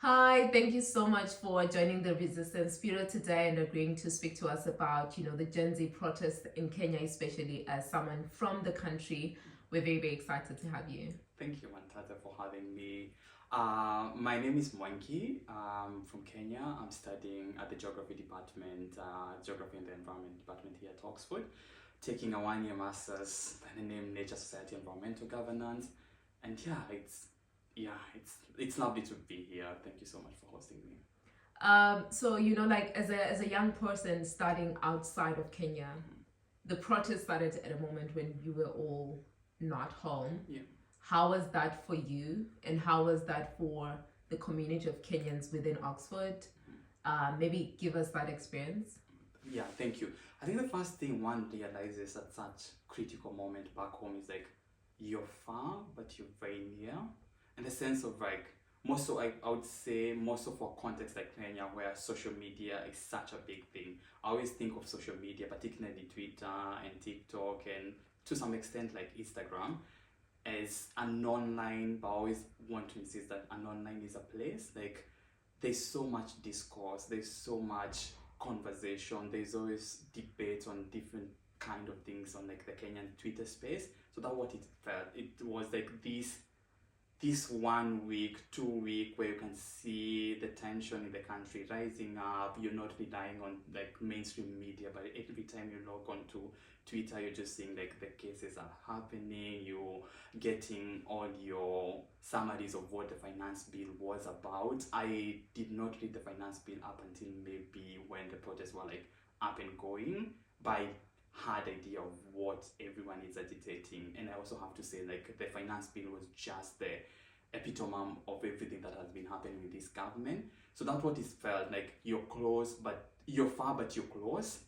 Hi, thank you so much for joining the Resistance Bureau today and agreeing to speak to us about, the Gen Z protest in Kenya, especially as someone from the country. We're very, very excited to have you. Thank you, Mantata, for having me. My name is Mwangi. I'm from Kenya. I'm studying at the Geography Department, Geography and the Environment Department here at Oxford, taking a one-year master's by the name Nature, Society, Environmental Governance. And it's lovely to be here. Thank you so much for hosting me. So, like as a young person starting outside of Kenya, the protest started at a moment when you were all not home. Yeah. How was that for you, and how was that for the community of Kenyans within Oxford? Maybe give us that experience. Yeah, thank you. I think the first thing one realizes at such critical moment back home is like you're far, but you're very near. In the sense of like most of I would say most of our context like Kenya where social media is such a big thing. I always think of social media, particularly Twitter and TikTok and to some extent like Instagram as an online, but I always want to insist that an online is a place. Like there's so much discourse, there's so much conversation, there's always debate on different kind of things on like the Kenyan Twitter space. So that's what it felt. It was like this 1 week, 2 week where you can see the tension in the country rising up. You're not relying on like mainstream media, but every time you log on to Twitter, you're just seeing like the cases are happening. You're getting all your summaries of what the finance bill was about. I did not read the finance bill up until maybe when the protests were like up and going, but I had idea of what everyone is agitating. And I also have to say like the finance bill was just the epitome of everything that has been happening with this government. So that's what it felt like. You're close but you're far but you're close.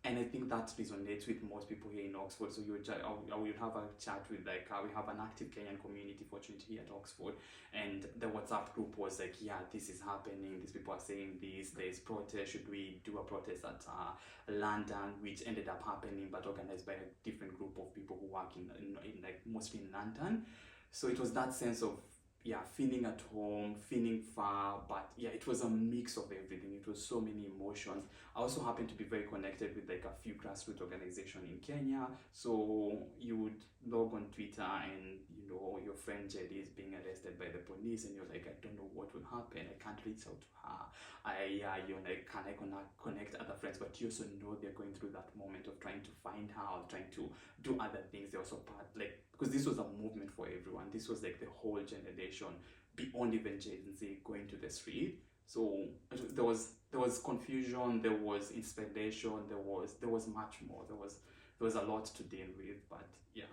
And I think that resonates with most people here in Oxford. So I will have a chat with like we have an active Kenyan community fortunately here at Oxford, and the WhatsApp group was like, yeah, this is happening. These people are saying this. There's protest. Should we do a protest at London, which ended up happening, but organized by a different group of people who work in like mostly in London. So it was that sense of feeling at home, feeling far, but yeah, it was a mix of everything. It was so many emotions. I also happened to be very connected with like a few grassroots organizations in Kenya. So you would log on Twitter and your friend Jelly is being arrested by the police, and you're like, I don't know what will happen. I can't reach out to her. You're like, can I connect other friends? But you also know they're going through that moment of trying to find her, or trying to do other things. They also part like because this was a movement for everyone. This was like the whole generation beyond even Gen Z going to the street. So there was confusion, there was inspiration, there was much more. There was a lot to deal with, but yeah.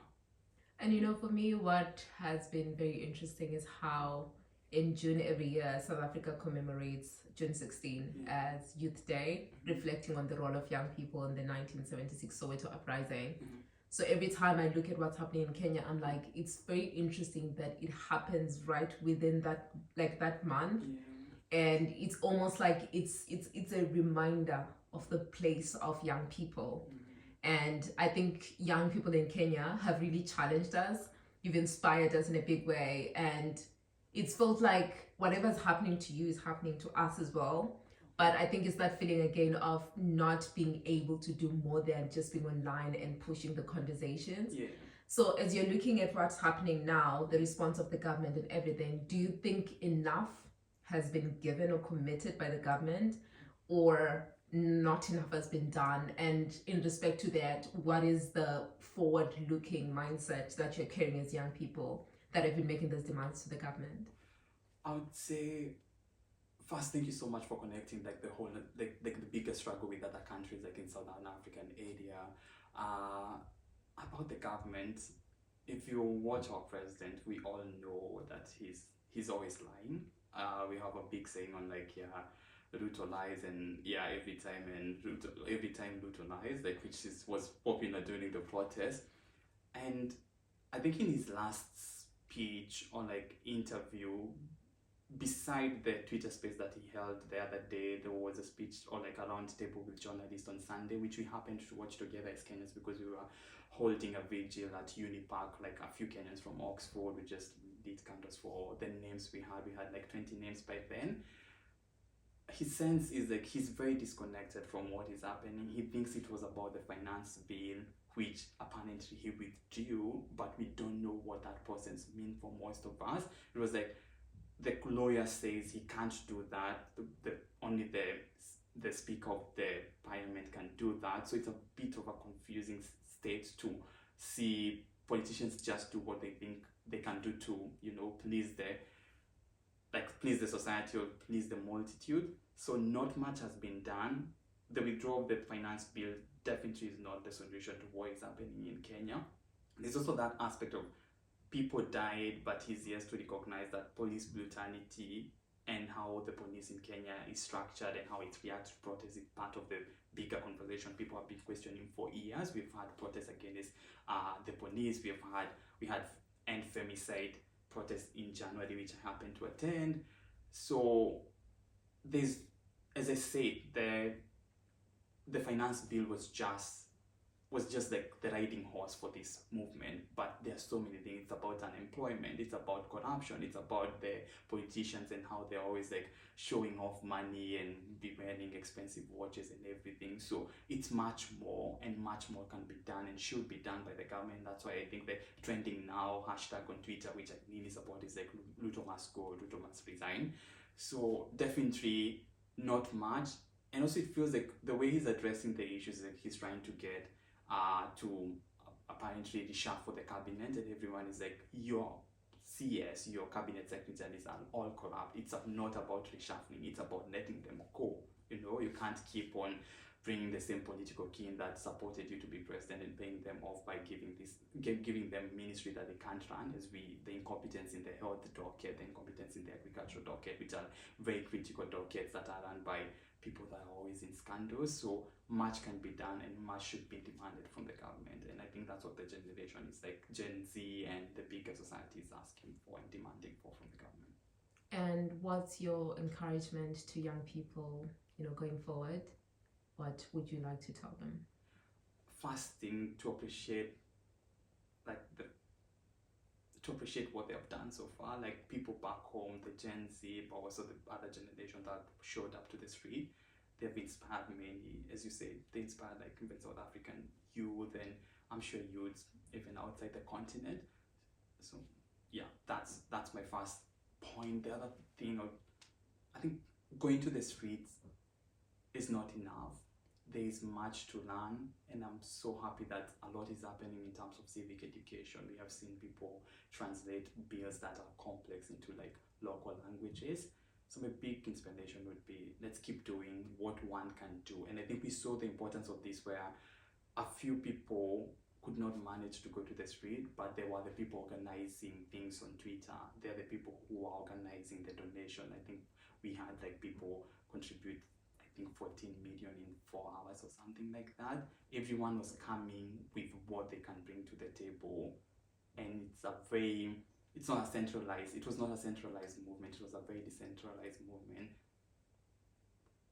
And for me, what has been very interesting is how in June every year, South Africa commemorates June 16 as Youth Day, reflecting on the role of young people in the 1976 Soweto uprising. So every time I look at what's happening in Kenya, I'm like, it's very interesting that it happens right within that month. And it's almost like it's a reminder of the place of young people. And I think young people in Kenya have really challenged us. You've inspired us in a big way. And it's felt like whatever's happening to you is happening to us as well. But I think it's that feeling again of not being able to do more than just being online and pushing the conversations. Yeah. So as you're looking at what's happening now, the response of the government and everything, do you think enough has been given or committed by the government, or not enough has been done? And in respect to that, what is the forward-looking mindset that you're carrying as young people that have been making those demands to the government? I would say first, thank you so much for connecting like the whole like the biggest struggle with other countries like in Southern African area. About the government, if you watch our president, we all know that he's always lying. We have a big saying on like Ruto lies, and every time Ruto lies, like was popular during the protest. And I think in his last speech or like interview, beside the Twitter space that he held the other day, there was a speech or like a round table with journalists on Sunday, which we happened to watch together as Kenyans because we were holding a vigil at Uni Park. Like a few Kenyans from Oxford, we just did candles for the names we had. We had like 20 names by then. His sense is like he's very disconnected from what is happening. He thinks it was about the finance bill, which apparently he withdrew, but we don't know what that process means for most of us. It was like the lawyer says he can't do that. Only the speaker of the parliament can do that. So it's a bit of a confusing state to see politicians just do what they think they can do to, please the society or please the multitude. So not much has been done. The withdrawal of the finance bill definitely is not the solution to what is happening in Kenya. There's also that aspect of people died, but he's yet to recognize that police brutality and how the police in Kenya is structured and how it reacts to protests is part of the bigger conversation people have been questioning for years. We've had protests against the police. We had end femicide protests in January, which I happened to attend. So there's, as I said, the finance bill was just like the riding horse for this movement, but there are so many things. It's about unemployment, it's about corruption, it's about the politicians and how they're always like showing off money and be wearing expensive watches and everything. So it's much more, and much more can be done and should be done by the government. That's why I think the trending now hashtag on Twitter, which I mean is about, is like Ruto must go, Ruto must resign. So definitely not much. And also it feels like the way he's addressing the issues, like he's trying to get to apparently reshuffle the cabinet, and everyone is like, your CS, your cabinet secretaries are all corrupt. It's not about reshuffling, it's about letting them go. You can't keep on bringing the same political kin that supported you to be president and paying them off by giving them ministry that they can't run, as the incompetence in the health docket, the incompetence in the agricultural docket, which are very critical dockets that are run by people that are always in scandals. So much can be done and much should be demanded from the government, and I think that's what the generation is like, Gen Z and the bigger society is asking for and demanding for from the government. And what's your encouragement to young people, going forward? What would you like to tell them? First thing, to appreciate what they have done so far, like people back home, the Gen Z, but also the other generation that showed up to the street. They've inspired many, as you say, they inspired like even South African youth, and I'm sure youths even outside the continent. So yeah, that's my first point. The other thing, I think going to the streets is not enough. There is much to learn, and I'm so happy that a lot is happening in terms of civic education. We have seen people translate bills that are complex into like local languages. So my big inspiration would be, let's keep doing what one can do. And I think we saw the importance of this, where a few people could not manage to go to the street, but there were the people organizing things on Twitter. They're the people who are organizing the donation. I think we had like people contribute 14 million in 4 hours or something like that. Everyone was coming with what they can bring to the table, and it was not a centralized movement. It was a very decentralized movement,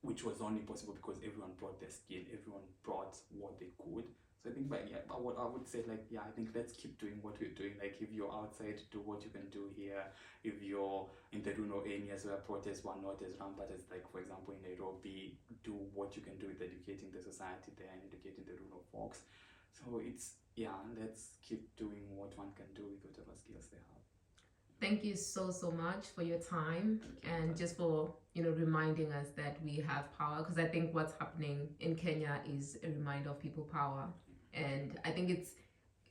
which was only possible because everyone brought their skill, everyone brought what they could. So I think, but what I would say, I think let's keep doing what we're doing. Like, if you're outside, do what you can do here. If you're in the rural areas where protests were not as rampant as, like, for example, in Nairobi, do what you can do with educating the society there and educating the rural folks. So let's keep doing what one can do with whatever skills they have. Thank you so much for your time, and just for reminding us that we have power, because I think what's happening in Kenya is a reminder of people power. And I think it's,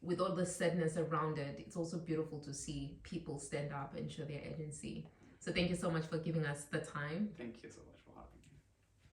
with all the sadness around it, it's also beautiful to see people stand up and show their agency. So thank you so much for giving us the time. Thank you so much for having me.